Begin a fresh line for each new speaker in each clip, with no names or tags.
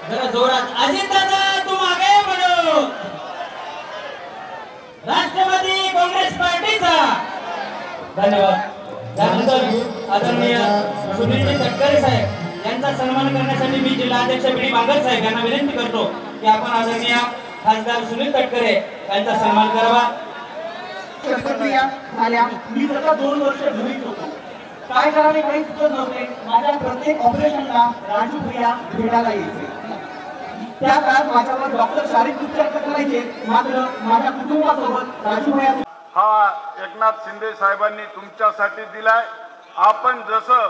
जरा जोरात अजित दादा तुम आगे बढ़ो। राष्ट्रवादी काँग्रेस पार्टीचा धन्यवाद। त्यानंतर आदरणीय सुनील तटकरे साहेब यांचा सन्मान करण्यासाठी मी जिल्हाध्यक्ष बीडी बांगर साहेब यांना विनंती करतो की आपण आदरणीय खासदार सुनील तटकरे यांचा सन्मान करावा।
शस्त्रक्रिया झाल्या, मी सतत 2 वर्ष घरीच होतो, काय करावे काही सुचत नव्हते। माझ्या प्रत्येक ऑपरेशनला राजू भैया भेटायला यायचे। त्या काळात माझ्यावर डॉक्टर शारीरिक उपचार करायचे, मात्र माझ्या कुटुंबासोबत राजू भैया
हा एकनाथ शिंदे साहेबांनी तुमच्यासाठी दिलाय। आपण जसं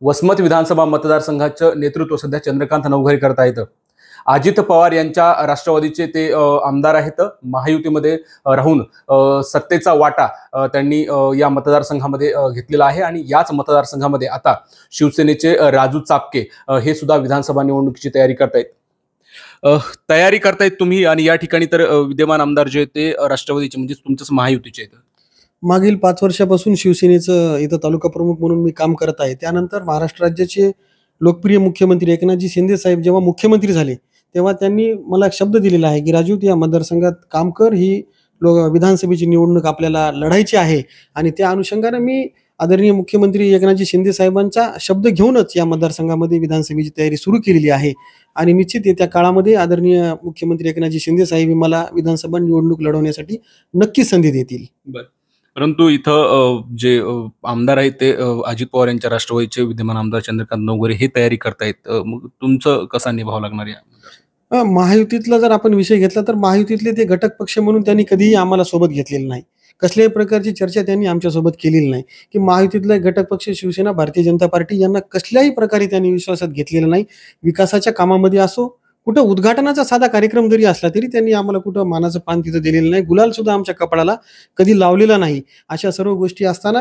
वसमत विधानसभा मतदारसंघाचं नेतृत्व सध्या चंद्रकांत नवघरे करत आहेत। अजित पवार यांच्या राष्ट्रवादीचे ते आमदार आहेत। महायुतीमध्ये राहून सत्तेचा वाटा त्यांनी या मतदारसंघामध्ये घेतलेला आहे आणि याच मतदारसंघामध्ये आता शिवसेनेचे राजू चापके हे सुद्धा विधानसभा निवडणुकीची तयारी करतायत तुम्ही। आणि या ठिकाणी तर विद्यमान आमदार जे ते राष्ट्रवादीचे म्हणजे तुमच्याच महायुतीचे आहेत।
मागील 5 वर्षापासून शिवसेनेचं इथं तालुका प्रमुख म्हणून मी काम करत आहे। त्यानंतर महाराष्ट्र राज्याचे लोकप्रिय मुख्यमंत्री एकनाथजी शिंदे साहेब जेव्हा मुख्यमंत्री झाले तेव्हा त्यांनी मला शब्द दिलेला आहे की राजू या मतदारसंघात काम कर, ही विधानसभेची निवडणूक आपल्याला लढायची आहे। आणि त्या अनुषंगाने मी आदरणीय मुख्यमंत्री एकनाथजी शिंदे साहेबांचा शब्द घेऊनच या मतदारसंघामध्ये विधानसभेची तयारी सुरू केलेली आहे। आणि निश्चित येत्या काळामध्ये आदरणीय मुख्यमंत्री एकनाथजी शिंदे साहेब मला विधानसभा निवडणूक लढवण्यासाठी नक्की संधी देतील।
परंतु इथं जे आमदार आहेत ते अजित पवार यांच्या राष्ट्रवादीचे विद्यमान आमदार चंद्रकांत नवघरे हे तयारी करतायत। मग तुमचं कसा निभाव लागणार या
महायुतीतला जर आपण विषय घेतला तर महायुतीतले ते घटक पक्ष म्हणून त्यांनी कधीही आम्हाला सोबत घेतलेलं नाही। कसल्याही प्रकारची चर्चा त्यांनी आमच्यासोबत केलेली नाही की महायुतीतले घटक पक्ष शिवसेना, भारतीय जनता पार्टी यांना कसल्याही प्रकारे त्यांनी विश्वासात घेतलेलं नाही। विकासाच्या कामामध्ये असो, कुठं उद्घाटनाचा साधा कार्यक्रम जरी असला तरी त्यांनी आम्हाला कुठं मानाचं पान तिथं दिलेलं नाही, गुलाल सुद्धा आमच्या कपाळाला कधी लावलेला नाही। अशा सर्व गोष्टी असताना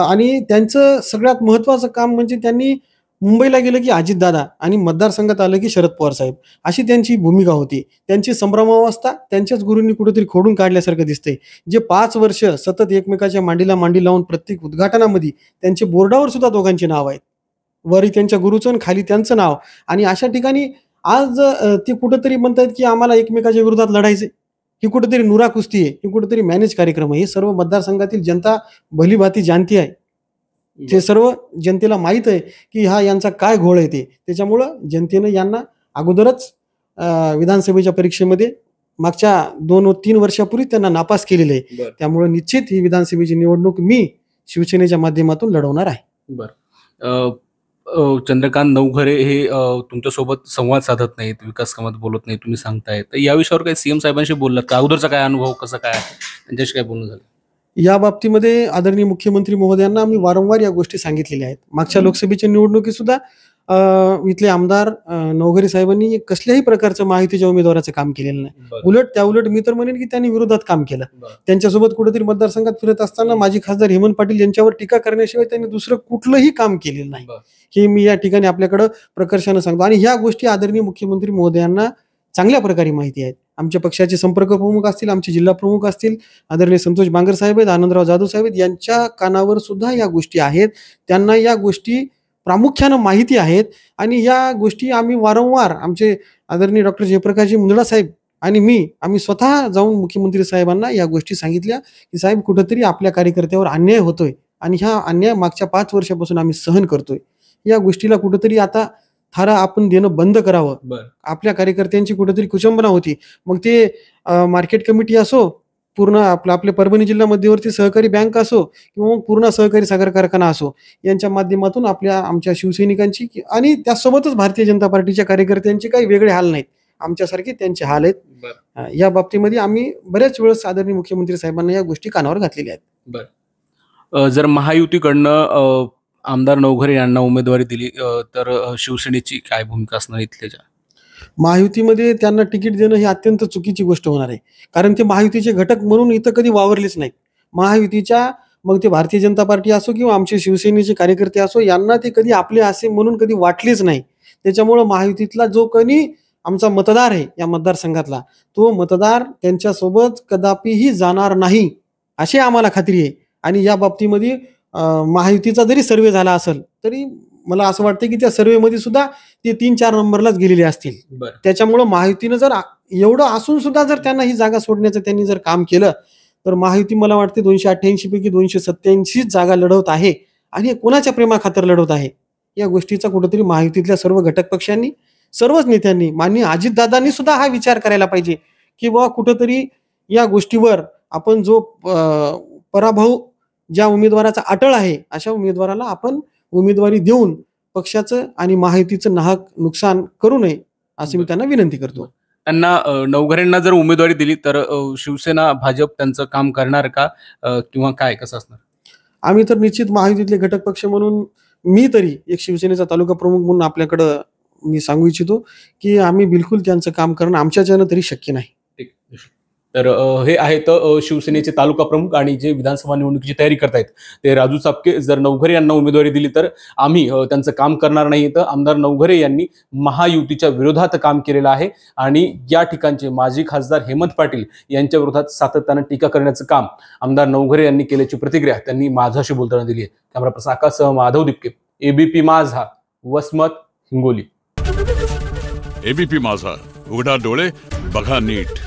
आणि त्यांचं सगळ्यात महत्त्वाचं काम म्हणजे त्यांनी मुंबईला गेलं की अजितदादा आणि मतदारसंघात आलं की शरद पवार साहेब, अशी त्यांची भूमिका होती। त्यांची संभ्रमावस्था त्यांच्याच गुरूंनी कुठेतरी खोडून काढल्यासारखं दिसतंय। जे 5 वर्ष सतत एकमेकाच्या मांडीला मांडी लावून प्रत्येक उद्घाटनामध्ये त्यांचे बोर्डावर सुद्धा दोघांची नाव आहेत, वरी त्यांच्या गुरुचं आणि खाली त्यांचं नाव। आणि अशा ठिकाणी आज ते कुठेतरी म्हणतात की आम्हाला एकमेकाच्या विरोधात लढायचे, ही कुठेतरी नुरा कुस्ती आहे, ही कुठेतरी मॅनेज कार्यक्रम आहे। हे सर्व मतदारसंघातील जनता भलीभाती जाणती आहे, ते सर्व जनतेला माहीत आहे की हा यांचा काय घोळ आहे ते। त्याच्यामुळं जनतेनं यांना अगोदरच विधानसभेच्या परीक्षेमध्ये मागच्या 2-3 वर्षापूर्वी त्यांना नापास केलेलं आहे। त्यामुळे निश्चित ही विधानसभेची निवडणूक मी शिवसेनेच्या माध्यमातून लढवणार आहे।
चंद्रकांत नवघरे हे तुमच्यासोबत संवाद साधत नाहीत, विकास कामात बोलत नाही तुम्ही सांगताय, तर या विषयावर काही सीएम साहेबांशी बोललात का? अगोदरचा काय अनुभव कसा काय त्यांच्याशी काय बोलणं झालं?
या बाबतीमध्ये आदरणीय मुख्यमंत्री महोदयांना आम्ही वारंवार या गोष्टी सांगितलेल्या आहेत। मागच्या लोकसभेच्या निवडणुकीत सुद्धा इथले आमदार नवघरे साहेबांनी कसल्याही प्रकारचं महायुतीच्या उमेदवाराचं काम केलेलं नाही। उलट मी तर म्हणेन की त्यांनी विरोधात काम केलं। त्यांच्यासोबत कुठेतरी मतदारसंघात फिरत असताना माजी खासदार हेमंत पाटील यांच्यावर टीका करण्याशिवाय त्यांनी दुसरं कुठलंही काम केलेलं नाही, हे मी या ठिकाणी आपल्याकडं प्रकर्षानं सांगतो। आणि ह्या गोष्टी आदरणीय मुख्यमंत्री महोदयांना चांगल्या प्रकारे माहिती आहेत। आमच्या पक्षाचे संपर्क प्रमुख असतील, आमचे जिल्हा प्रमुख असतील, आदरणीय संतोष बांगर साहेब आहेत, आनंदराव जाधव साहेब आहेत, यांच्या कानावर सुद्धा या गोष्टी आहेत। त्यांना या गोष्टी प्रामुख्यानं माहिती आहेत आणि या गोष्टी आम्ही वारंवार आमचे आदरणीय डॉक्टर जयप्रकाशजी मुंदडा साहेब आणि आम्ही स्वतः जाऊन मुख्यमंत्री साहेबांना या गोष्टी सांगितल्या की साहेब कुठेतरी आपल्या कार्यकर्त्यावर अन्याय होतोय आणि हा अन्याय मागच्या 5 वर्षापासून आम्ही सहन करतोय। या गोष्टीला कुठेतरी आता थारा आपण देणं बंद करावं। आपल्या कार्यकर्त्यांची कुठेतरी कुचंबना होती, मग ते मार्केट कमिटी असो, पूर्ण आपल्या परभणी जिल्हा मध्यवर्ती सहकारी बँक असो किंवा मग पूर्ण सहकारी साखर कारखाना असो, यांच्या माध्यमातून आमच्या शिवसैनिकांची आणि त्यासोबतच भारतीय जनता पार्टीच्या कार्यकर्त्यांचे काही वेगळे हाल नाहीत, आमच्यासारखे त्यांचे हाल आहेत। या बाबतीमध्ये आम्ही बऱ्याच वेळेस आदरणीय मुख्यमंत्री साहेबांना या गोष्टी कानावर घातलेल्या आहेत।
जर महायुतीकडनं आमदार नवघरे यांना उमेदवारी दिली तर शिवसेनेची काय भूमिका असणार इथल्याच्या?
महायुतीमध्ये त्यांना तिकीट देणं ही अत्यंत चुकीची गोष्ट होणार आहे, कारण ते महायुतीचे घटक म्हणून इथं कधी वावरलेच नाहीत। महायुतीच्या मग ते भारतीय जनता पार्टी असो किंवा आमचे शिवसेनेचे कार्यकर्ते असो, यांना ते कधी आपले असे म्हणून कधी वाटलेच नाही। त्याच्यामुळं महायुतीतला जो कोणी आमचा मतदार आहे या मतदारसंघातला, तो मतदार त्यांच्यासोबत कदापिही जाणार नाही अशी आम्हाला खात्री आहे. आणि या बाबतीमध्ये महायुतीचा जरी सर्वे झाला असेल तरी मला असं वाटतं की त्या सर्वेमध्ये सुद्धा ते 3-4 नंबरलाच गेलेले असतील.
बरं.
त्याच्यामुळं महायुतीनं जर एवढं असून सुद्धा जर त्यांना ही जागा सोडण्याचं त्यांनी जर काम केलं तर महायुती मला वाटते 288 पैकी 287 जागा लढवत आहे. आणि कोणाच्या प्रेमाखातर लढवत आहे या गोष्टीचा कुठेतरी महायुतीतल्या सर्व घटक पक्षांनी, सर्वच नेत्यांनी, माननीय अजितदादांनी सुद्धा हा विचार करायला पाहिजे की बाबा कुठेतरी या गोष्टीवर आपण जो पराभव ज्या उमेदवाराचा अटळ आहे अशा उमेदवाराला आपण उमेदवारी देऊन पक्षाचं आणि महायुतीचं नाहक नुकसान करू नये असं मी त्यांना विनंती करतो.
त्यांना नवघरेंना जर उमेदवारी दिली तर शिवसेना भाजप त्यांचं काम करणार का किंवा काय कसं असणार?
आम्ही तर निश्चित महायुतीतले घटक पक्ष म्हणून, मी तरी एक शिवसेनेचा तालुका प्रमुख म्हणून आपल्याकडं मी सांगू इच्छितो की आम्ही बिलकुल त्यांचं काम करणं आमच्याच्यानं तरी शक्य नाही.
तर हे आहेत शिवसेनेचे तालुका प्रमुख आणि जे विधानसभा निवडणुकीची तयारी करतायत ते राजू चापके. जर नवघरे यांना उमेदवारी दिली तर आम्ही त्यांचं काम करणार नाही. तर आमदार नवघरे यांनी महायुतीच्या विरोधात काम केलेलं आहे आणि या ठिकाणचे माजी खासदार हेमंत पाटील यांच्या विरोधात सातत्यानं टीका करण्याचं काम आमदार नवघरे यांनी केल्याची प्रतिक्रिया त्यांनी माझाशी बोलताना दिली आहे. Camera person आकाशसह Madhav Dipke, ABP माझा, वसमत, हिंगोली.
एबीपी माझा, उघडा डोळे बघा नीट.